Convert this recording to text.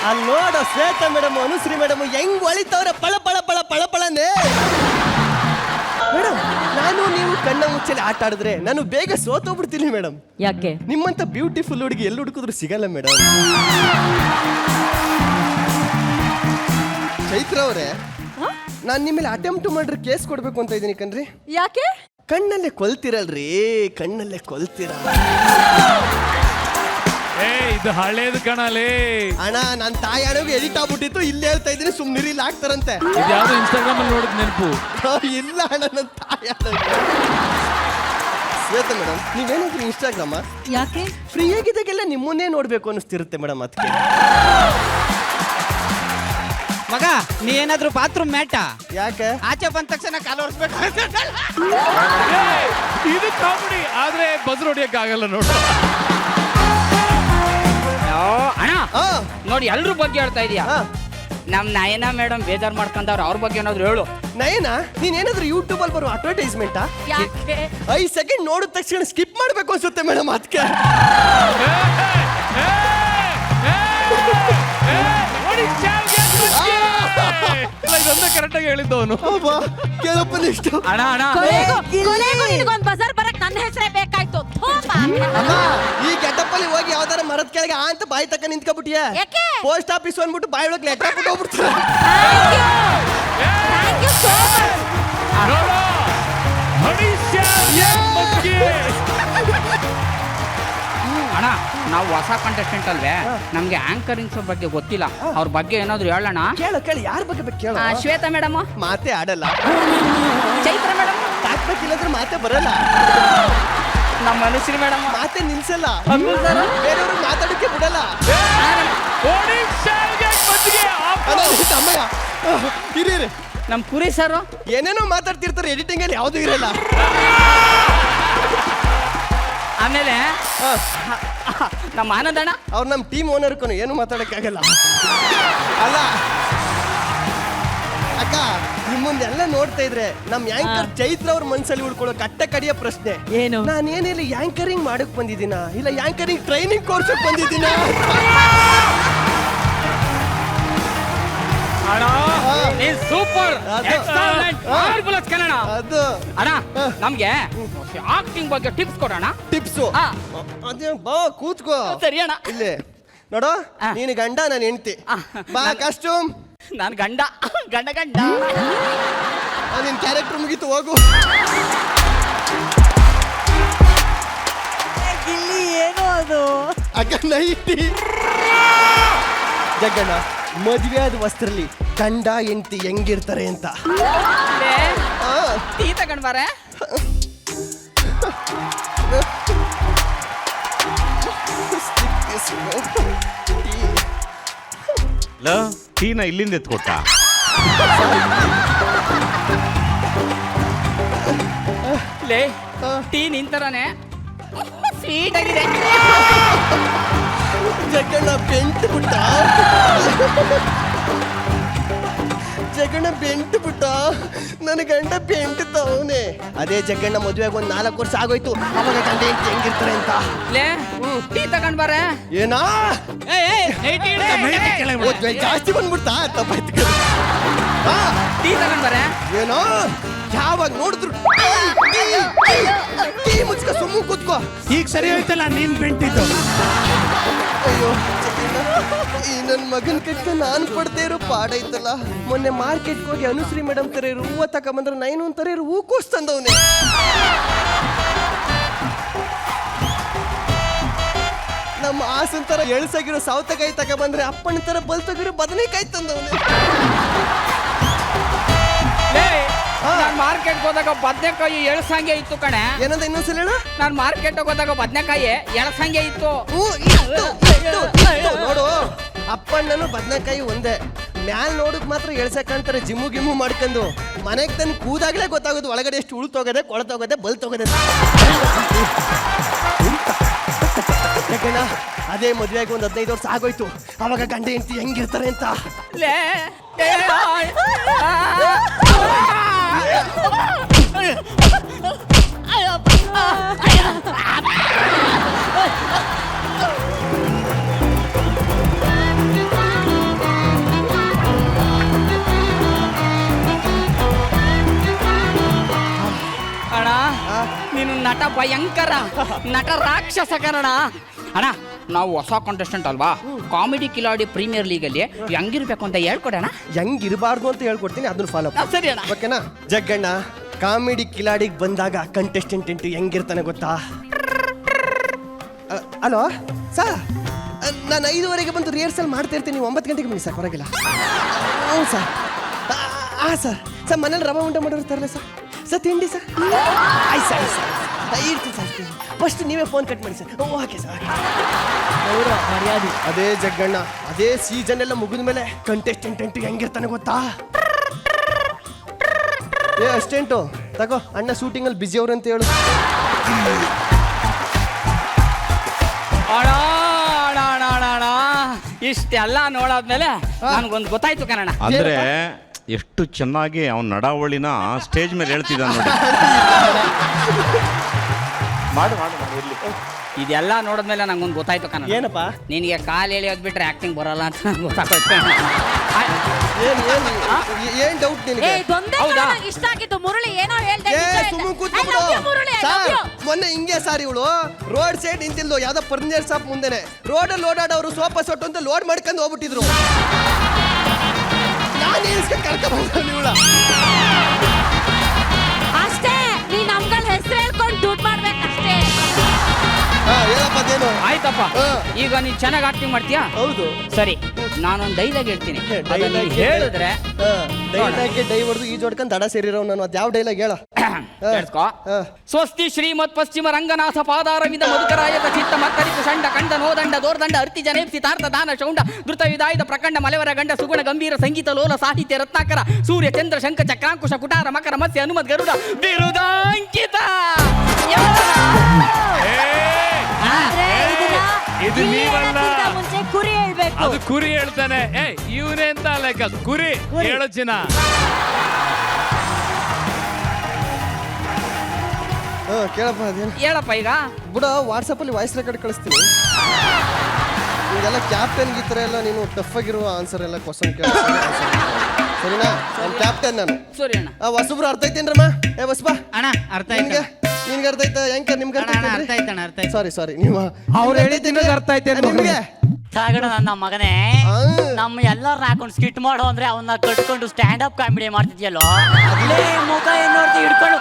ಅಲ್ಲಿ ನೋಡ Shweta madam Anushree madam ಹೆಂಗ್ ಹೊಳಿತವ್ರೆ ಪಳ ಪಳ ಪಳ ಪಳ ಪಳನೆ. ಮೇಡಮ್ ನಾನು ನೀವು ಕಣ್ಣ ಮುಚ್ಚಲಿ ಆಟ ಆಡಿದ್ರೆ ನಾನು ಬೇಗ ಸೋತೋಗ್ಬಿಡ್ತೀನಿ ಮೇಡಮ್. ಯಾಕೆ? ನಿಮ್ಮಂತ ಬ್ಯೂಟಿಫುಲ್ ಹುಡುಗಿ ಎಲ್ಲಿ ಹುಡುಕಿದ್ರು ಸಿಗಲ್ಲ ಮೇಡಮ್. ಚೈತ್ರ ಅವರೇ, ನಾನ್ ನಿಮ್ಮಲ್ಲಿ ಅಟೆಂಪ್ಟ್ ಮಾಡ್ರೆ ಕೇಸ್ ಕೊಡ್ಬೇಕು ಅಂತ ಇದೀನಿ ಕಣ್ರಿ. ಯಾಕೆ? ಕಣ್ಣಲ್ಲೇ ಕೊಲ್ತಿರಲ್ರಿ, ಕಣ್ಣಲ್ಲೇ ಕೊಲ್ತಿರ. ಇದು ಹಳೇದು ಕಣಲೇ ಅಣ್ಣ, ನನ್ ತಾಯಿ ಅಣ್ಣಗೆ ಎಡಿಟ್ ಆಗ್ಬಿಟ್ಟಿತ್ತು, ಇಲ್ಲೇ ಹೇಳ್ತಾ ಇದ್ದೀನಿ, ಸುಮ್ನಿರಿ ಇಲ್ಲಿ ಹಾಕ್ತಾರಂತೆ. ಯಾವ್ದು ಇನ್ಸ್ಟಾಗ್ರಾಮ್ ಅಲ್ಲಿ ನೋಡಿದ್ ನೆನಪು ಇಲ್ಲ ಅಣ್ಣ, ನನ್ ತಾಯಿ ಅಣ್ಣ. ಶ್ವೇತಾ ಮೇಡಮ್, ನೀವೇನಾದ್ರೂ ಇನ್ಸ್ಟಾಗ್ರಾಮ? ಯಾಕೆ? ಫ್ರೀ ಆಗಿದ್ದಾಗೆಲ್ಲ ನಿಮ್ಮನ್ನೇ ನೋಡ್ಬೇಕು ಅನಿಸ್ತಿರುತ್ತೆ ಮೇಡಮ್. ಅದಕ್ಕೆ ಮಗ, ನೀ ಏನಾದ್ರು ಬಾತ್ರೂಮ್ ಮ್ಯಾಟ? ಯಾಕೆ? ಆಚೆ ಬಂದ ತಕ್ಷಣ ಕಾಲು ಒರೆಸ್ಬೇಕು. ಇದು ಕಾಮಿಡಿ, ಆದ್ರೆ ಬಸ್ ಹೊಡಿಯಕ್ ಆಗಲ್ಲ ನೋಡು. ಅಣ್ಣ ಆ, ನೋಡಿ, ಎಲ್ರ ಬಗ್ಗೆ ಹೇಳ್ತಾ ಇದೀಯಾ. ಆ. ನಮ್ ನಯನ ಮೇಡಮ್ ಬೇಜಾರ್ ಮಾಡ್ಕೊಂಡವ್ರ, ಅವ್ರ ಬಗ್ಗೆ ಏನಾದ್ರು ಹೇಳು. ನಯನ, ನೀನೇನಾದ್ರೂ ಯೂಟ್ಯೂಬ್ ಅಲ್ಲಿ ಬರುವ ಅಡ್ವರ್ಟೈಸ್ಮೆಂಟಾ? ಯಾಕೆ? 5 ಸೆಕೆಂಡ್ ನೋಡಿದ ತಕ್ಷಣ ಸ್ಕಿಪ್ ಮಾಡ್ಬೇಕು ಅನ್ಸುತ್ತೆ ಮೇಡಮ್. ಅದಕ್ಕೆ ಇದೊಂದೇ ಕರೆಕ್ಟ್ ಆಗಿ ಹೇಳಿದ್ದವನು. ಕೇಳಪ್ಪ ಇಷ್ಟು. ಅಣ್ಣ ಅಣ್ಣ, ಕೊನೆಗೂ ನಿನಗೊಂದು ಬಜಾರ್ ಬರಕ್ ನನ್ನ ಹೆಸರೇ ಬೇಕಾಯ್ತು. ಅಮ್ಮ, ಈ ಗೆಟಪ್ಪಲ್ಲಿ ಹೋಗಿ ಯಾವ್ದಾರ ಮರದ ಕೆಳಗೆ ಅಂತ ಬಾಯಿ ತಕ್ಕ ನಿಂತ್ಕೊಬಿಟ್ಟಿಯ. ಯಾಕೆ? ಪೋಸ್ಟ್ ಆಫೀಸ್ ಅಂದ್ಬಿಟ್ಟು ಬಾಯಿ ಒಳಗೆ ಲೆಟರ್ ಹಾಕ್ಬಿಟ್ಟು ಹೋಗ್ಬಿಡ್ತಾರೆ. ಅಣ್ಣ ನಾವು ಹೊಸ ಕಂಟೆಸ್ಟೆಂಟ್ ಅಲ್ವೇ, ನಮ್ಗೆ ಆಂಕರಿಂಗ್ಸ್ ಬಗ್ಗೆ ಗೊತ್ತಿಲ್ಲ. ಅವ್ರ ಬಗ್ಗೆ ಏನಾದ್ರು ಹೇಳೋಣ. ಕೇಳು ಕೇಳು, ಯಾರ ಬಗ್ಗೆ ಬೇಕು ಕೇಳು. ಶ್ವೇತಾ ಮೇಡಮ್, ಮಾತೇ ಆಡಲ್ಲ. ಚೈತ್ರ ಮೇಡಮ್, ತಾಕ್ಬೇಕಿಲ್ಲಂದ್ರೆ ಮಾತೇ ಬರಲ್ಲ. ನಮ್ಮ ಅನುಶ್ರೀ ಮೇಡಮ್, ಮಾತೇ ನಿಲ್ಸಲ್ಲ. ಬೇರೆಯವ್ರಿಗೆ ಮಾತಾಡಕ್ಕೆ ಬಿಡಲ್ಲ. ಅಮ್ಮಯ್ಯ, ಇರೀರಿ. ನಮ್ ಕುರಿ ಸರ್ ಏನೇನೋ ಮಾತಾಡ್ತಿರ್ತಾರೆ, ಎಡಿಟಿಂಗ್ ಅಲ್ಲಿ ಯಾವ್ದು ಇರಲ್ಲ. ಆಮೇಲೆ ನಮ್ಮ ಆನಂದಣ್ಣ, ಅವ್ರು ನಮ್ಮ ಟೀಮ್ ಓನರ್ಕನು ಏನು ಮಾತಾಡಕ್ಕಾಗಲ್ಲ. ಅಲ್ಲ ಅಕ್ಕ, ನಿಮ್ಮನ್ನೆಲ್ಲ ನೋಡ್ತಾ ಇದ್ರೆ ನಮ್ ಯಾಂಕರ್ ಚೈತ್ರ ಅವ್ರ ಮನ್ಸಲ್ಲಿ ಉಳ್ಕೊಳ್ಳೋ ಕಟ್ಟ ಕಡಿಯ ಪ್ರಶ್ನೆ ಏನು? ನಾನೇನಿಲ್ಲ ಯಾಂಕರಿಂಗ್ ಮಾಡಕ್ ಬಂದಿದ್ದೀನ, ಇಲ್ಲ ಯಾಂಕರಿಂಗ್ ಟ್ರೈನಿಂಗ್ ಕೋರ್ಸಕ್ ಬಂದಿದ್ದೀನ? ಸೂಪರ್ ಅದು. ಮಾರ್ವಲಸ್ ಕನ್ನಡ. ಅದು ಅಣ್ಣ, ನಮ್ಗೆ ಆಕ್ಟಿಂಗ್ ಬಗ್ಗೆ ಟಿಪ್ಸ್ ಕೊಡೋಣ. ಟಿಪ್ಸು. ಹಾ. ಅದೇ ಬಾ ಕೂತ್ಕೋ. ಸರಿ ಅಣ್ಣ. ಇಲ್ಲಿ ನೋಡು, ಆ. ನೀನು ಗಂಡ, ನಾನು ಹೆಂಡ್ತಿ. ಆ. ಬಾ ಕಾಸ್ಟ್ಯೂಮ್. ನಾನು ಗಂಡ ಗಂಡ ಗಂಡ. ನಿನ್ ಕ್ಯಾರೆಕ್ಟರ್ ಮುಗೀತು, ಹೋಗು. ಇಲ್ಲಿ ಏನು ಅದು? ಅಕ್ಕ ನೈಟಿ. ಜಗ್ಗಣ್ಣ, ಮದುವೆ ಆದ ವಸ್ತ್ರಲಿ ಗಂಡ ಹೆಂಡ್ತಿ ಹೆಂಗಿರ್ತಾರೆ ಅಂತ. ಆ, ಟೀ ತಗೊಂಡ್ ಬಾರೆ. ಟೀನ ಇಲ್ಲಿಂದ ಎತ್ಕೊಟ್ಟ. ಲೇ, ಟೀ ನಿಂತರನೆ ಸ್ವೀಟ್ ಆಗಿದೆ. ಜಗ್ಗಣ್ಣ ಬೆಂಟು ಬಿಟ್ಟ. ಜಗ್ಗಣ್ಣ ಬೆಂಟು ಬಿಟ್ಟ. ನನ್ನ ಗಂಡ ಬೆಂಟು ತವನೆ. ಅದೇ ಜಗ್ಗಣ್ಣ ಮದುವೆಗೆ ಒಂದು 4 ವರ್ಷ ಆಗೋಯ್ತು. ಅವಾಗ ಗಂಡ ಹೆಂಡ್ತಿ ಹೆಂಗಿರ್ತಾರೆ ಅಂತ. ಲೇ, ಟೀ ತಗೊಂಡ್ ಬಾರೆ. ಏನಾ ಟೀ ಜಾಸ್ತಿ ಬಂದ್ಬಿಡ್ತಾ? ತಪ್ಪಾಯ್ತು. ಟೀ ತಗೊಂಡ್ ಬಾರೆ. ಏನೋ ಯಾವಾಗ ನೋಡಿದ್ರು ಟೀ ಮುಚ್ಕ ಸುಮ್ಮ ಕೂತ್ಕೋ. ಈಗ ಸರಿ ಹೋಯ್ತಲ್ಲ ನೀನ್ ಬೆಂಟಿದ್ದು. ಅಯ್ಯೋ ಈ ನನ್ನ ಮಗನ ಕಟ್ಟ ನಾನು ಪಡ್ದೇ ಇರೋ ಪಾಡೈತಲ್ಲ. ಮೊನ್ನೆ ಮಾರ್ಕೆಟ್ಗೆ ಹೋಗಿ ಅನುಶ್ರೀ ಮೇಡಮ್ ತರ ಇರೋ ಹೂವ ತಗೊಂಬಂದ್ರೆ ನೈನು ಅಂತಾರೆ ಇರೋ ಹೂ ಕೋಸ್ ತಂದವನೆ. ನಮ್ಮ ಆಸನ್ ತರ ಎಳ್ಸಾಗಿರೋ ಸೌತೆಕಾಯಿ ತಗೊಂಬಂದ್ರೆ ಅಪ್ಪನ ತರ ಬಲ್ತಾಗಿರೋ ಬದನೆಕಾಯಿ ತಂದವನೆ. ನಾನ್ ಮಾರ್ಕೆಟ್ ಹೋದಾಗ ಬದ್ನೆಕಾಯಿ ಎಳ್ಸಂಗೆ ಇತ್ತು ಕಣೆ. ಏನಂದ ಇನ್ನೊಂದ್ಸಲ ಹೇಳ. ನಾನ್ ಮಾರ್ಕೆಟ್ ಹೋದಾಗ ಬದ್ನೆಕಾಯಿ ಎಳ್ಸಂಗೆ ಇತ್ತು. ನೋಡು, ಅಪ್ಪಣ್ಣನು ಬದನೆಕಾಯಿ ಒಂದೇ. ಮ್ಯಾಲ್ ನೋಡಕ್ ಮಾತ್ರ ಎಳ್ಸಕ್ಕಂತಾರೆ ಜಿಮ್ಮು ಗಿಮ್ಮು ಮಾಡ್ಕೊಂಡು. ಮನೆಗೆ ತನ್ನ ಕೂದಾಗ್ಲೇ ಗೊತ್ತಾಗೋದು ಒಳಗಡೆ ಎಷ್ಟು ಉಳ್ತೋಗದೆ, ಕೊಳತೋಗದೆ, ಬಲ್ತೋಗದೆ. ಅದೇ ಮದುವೆಗೆ ಒಂದು 15 ವರ್ಷ ಆಗೋಯ್ತು. ಅವಾಗ ಗಂಡ ಹೆಂಡ್ತಿ ಹೆಂಗಿರ್ತಾರೆ ಅಂತ. ಲೇ, ಭಯಂಕರ ನಟ ರಾಕ್ಷಸ ಕನ್ನಡ. ಅಣ್ಣ ನಾವು ಹೊಸ ಕಾಂಟೆಸ್ಟೆಂಟ್ ಅಲ್ವಾ, ಕಾಮಿಡಿ ಕಿಲಾಡಿ ಪ್ರೀಮಿಯರ್ ಲೀಗಲ್ಲಿ ಹೆಂಗಿರ್ಬೇಕು ಅಂತ ಹೇಳ್ಕೊಡೋಣ. ಹೆಂಗಿರಬಾರ್ದು ಅಂತ ಹೇಳ್ಕೊಡ್ತೀನಿ, ಅದನ್ನ ಫಾಲೋ ಸರಿ ಅಣ್ಣ. ಓಕೆನಾ? ಜಗ್ಗಣ್ಣ, ಕಾಮಿಡಿ ಕಿಲಾಡಿಗೆ ಬಂದಾಗ ಕಂಟೆಸ್ಟೆಂಟ್ ಹೆಂಗಿರ್ತಾನೆ ಗೊತ್ತಾ? ಹಲೋ ಸರ್, ನಾನು 5:15ಗೆ ಬಂದು ರಿಹರ್ಸಲ್ ಮಾಡ್ತಾ ಇರ್ತೀನಿ, ನೀವು 9 ಗಂಟೆಗೆ ಬನ್ನಿ ಸರ್, ಹೊರಗಿಲ್ಲ. ಹ್ಞೂ ಸರ್. ಹಾಂ ಸರ್ ಮನೇಲಿ ರವೆ ಉಂಡೆ ಮಾಡಿರ್ತಾರಲ್ಲ ಸರ್ ತಿಂಡಿ ಸರ್. ಆಯ್ತು ಸರ್ ಇರ್ತೀನಿ ಸರ್. ಫಸ್ಟ್ ನೀವೇ ಫೋನ್ ಕಟ್ ಮಾಡಿ ಸರ್. Okay sir. ಮರ್ಯಾದೆ ಅದೇ ಜಗ್ಗಣ್ಣ, ಅದೇ ಸೀಸನ್ ಎಲ್ಲ ಮುಗಿದ ಮೇಲೆ ಕಂಟೆಸ್ಟೆಂಟ್ ಹೆಂಗಿರ್ತಾನೆ ಗೊತ್ತಾ? ಅಷ್ಟೇಂಟು ತಗೋ, ಅಣ್ಣ ಶೂಟಿಂಗಲ್ಲಿ ಬಿಜಿ ಅವ್ರು ಅಂತ ಹೇಳು. ಇಷ್ಟೆಲ್ಲ ನೋಡಾದ್ಮೇಲೆ ನನ್ಗೊಂದು ಗೊತ್ತಾಯ್ತು ಕನ್ನಡ. ಅಂದ್ರೆ ಎಷ್ಟು ಚೆನ್ನಾಗಿ ಅವನ ನಡಾವಳಿನ ಸ್ಟೇಜ್ ಮೇಲೆ ಹೇಳ್ತಿದ್ದ ನೋಡಿ. ಮಾಡು ಇರ್ಲಿ. ಇದೆಲ್ಲ ನೋಡಿದ್ಮೇಲೆ ನಂಗೊಂದು ಗೊತ್ತಾಯ್ತು ಕನ್ನಡ. ಏನಪ್ಪ? ನಿನಗೆ ಕಾಲು ಎಳೆಯೋದು ಬಿಟ್ರೆ ಆಕ್ಟಿಂಗ್ ಬರಲ್ಲ ಅಂತ ನಂಗೆ ಗೊತ್ತಾಗೋಯ್ತು. ಏನ್ ಡೌಟ್ ನಿನಗೆ? ಹೌದಾ? ಇಷ್ಟ ಆಗಿತ್ತು ಮುರುಳಿ ಏನೋ ಹೇಳ್ದೆ. ಸುಮ್ಮನೆ ಕೂತ್ಬಿಡು ಸರ್. ಮೊನ್ನೆ ಹಿಂಗೆ ಸರ್, ಇವಳು ರೋಡ್ ಸೈಡ್ ನಿಂತಿಲ್ದು ಯಾವ್ದೋ ಫರ್ನಿಚರ್ ಶಾಪ್ ಮುಂದೆನೆ ರೋಡಲ್ಲಿ ಓಡಾಡೋರು ಸೋಫಾ ಸೊಟ್ಟು ಅಂತ ಲೋಡ್ ಮಾಡ್ಕೊಂಡು ಹೋಗ್ಬಿಟ್ಟಿದ್ರು. ನಾನು ಕರ್ಕೊಂಡ್ ಇವಳ ಅಷ್ಟೇ, ನೀ ನಮ್ಗಳ ಹೆಸರು ಹೇಳ್ಕೊಂಡು ದುಡ್ಡು ಮಾಡ್ಬೇಕಷ್ಟೇ. ಹೇಳಪ್ಪ ಅದೇನು? ಆಯ್ತಪ್ಪ, ಈಗ ನೀನ್ ಚೆನ್ನಾಗಿ ಆಕ್ಟಿಂಗ್ ಮಾಡ್ತೀಯಾ? ಹೌದು. ಸರಿ, ನಾನೊಂದು ಡೈಲಾಗ್ ಹೇಳ್ತೀನಿ, ಅದನ್ನ ನೀನ್ ಹೇಳಿದ್ರೆ. ಡೈಲಾಗ್ಗೆ ಡೈ ಹೊಡೆದು ಈ ಜೋಡ್ಕೊಂಡು ದಡ ಸೇರಿರೋ ನಾನು. ಅದು ಯಾವ ಡೈಲಾಗ್ ಹೇಳ? ಕೇಳಿಸ್ಕೋ. ಸ್ವಸ್ತಿ ಶ್ರೀಮತ್ ಪಶ್ಚಿಮ ರಂಗನಾಥ ಪಾದಾರವಿಂದ ಮಧುಕರಾಯದ ಚಿತ್ತ ಮಕ್ಕರಿಪು ಶಂಡ ಕಂಡ ನೋದಂಡ ದೋರ್ದಂಡ ಅರ್ತಿ ಜನೇಪ್ಸಿ ತಾರ್ಥ ದಾನ ಶೌಂಡ ಧೃತ ವಿದಾಯದ ಪ್ರಕಂಡ ಮಲೆವರ ಗಂಡ ಸುಗುಣ ಗಂಭೀರ ಸಂಗೀತ ಲೋಲ ಸಾಹಿತ್ಯ ರತ್ನಾಕರ ಸೂರ್ಯ ಚಂದ್ರ ಶಂಖ ಚಕ್ರಾಂಕುಶ ಕುಟಾರ ಮಕರ ಮತ್ಸ್ಯ ಹನುಮತ್ ಗರುಡ ಬಿರುದಾಂಕಿತ. ಇದು ನೀವಲ್ಲ, ಮುಂಚೆ ಕುರಿ ಹೇಳ್ಬೇಕು. ಅದು ಕುರಿ ಹೇಳ್ತಾನೆ. ಇವನೇ ಅಂತ ಲೆಕ್ಕ, ಕುರಿ ಹೇಳೋ ಚಿನ್ನ. ಕೇಳಪ್ಪ ಅದೇನು ಹೇಳಪ್ಪ. ಈಗ ಬಿಡ, ವಾಟ್ಸಪ್ಪಲ್ಲಿ ವಾಯ್ಸ್ ರೆಕಾರ್ಡ್ ಕಳಿಸ್ತೀನಿ. ನಿಮಗೆಲ್ಲ ಕ್ಯಾಪ್ಟನ್ ಈ ಥರ ಎಲ್ಲ ನೀನು ಟಫ್ ಆಗಿರುವ ಆನ್ಸರ್ ಎಲ್ಲ ಕ್ವಶನ್ ಕೇಳ, ಸರಿನಾ? ನಾನು ಕ್ಯಾಪ್ಟನ್ ನಾನು. ಸರಿ ಅಣ್ಣ. ಹೊಸಬ್ರು ಅರ್ಥ ಐತೇನ್ರಮ್ಮ? ಬಸ್ಬಾ ಅಣ್ಣ ಅರ್ಥ ನಿಮ್ಗೆ ಆಯ್ತು. ನಿನ್ಗೆ ಅರ್ಥ ಆಯ್ತಾ? ಹೆಂಗೆ ನಿಮ್ಗೆ ಅರ್ಥ ಅಣ್ಣ ಅರ್ಥ ಆಯ್ತಣ್ಣ, ಅರ್ಥ ಆಯ್ತು. ಸಾರಿ ನೀವು ಅವ್ರು ಹೇಳಿದ್ದು ನಿಮಗೆ ಅರ್ಥ ಐತೆ ನಿಮಗೆ? ಸಾಗಣ ನನ್ನ ಮಗನೇ, ನಮ್ಮ ಎಲ್ಲರನ್ನ ಹಾಕೊಂಡು ಸ್ಕಿಟ್ ಮಾಡೋ ಅಂದ್ರೆ ಅವನ್ನ ಕಟ್ಕೊಂಡು ಸ್ಟ್ಯಾಂಡ್ ಅಪ್ ಕಾಮಿಡಿ ಮಾಡ್ತಿದ್ಯಲ್ಲೋ, ಮುಖ ಏನ್ ನೋಡ್ತಿ ಹಿಡ್ಕೊಂಡು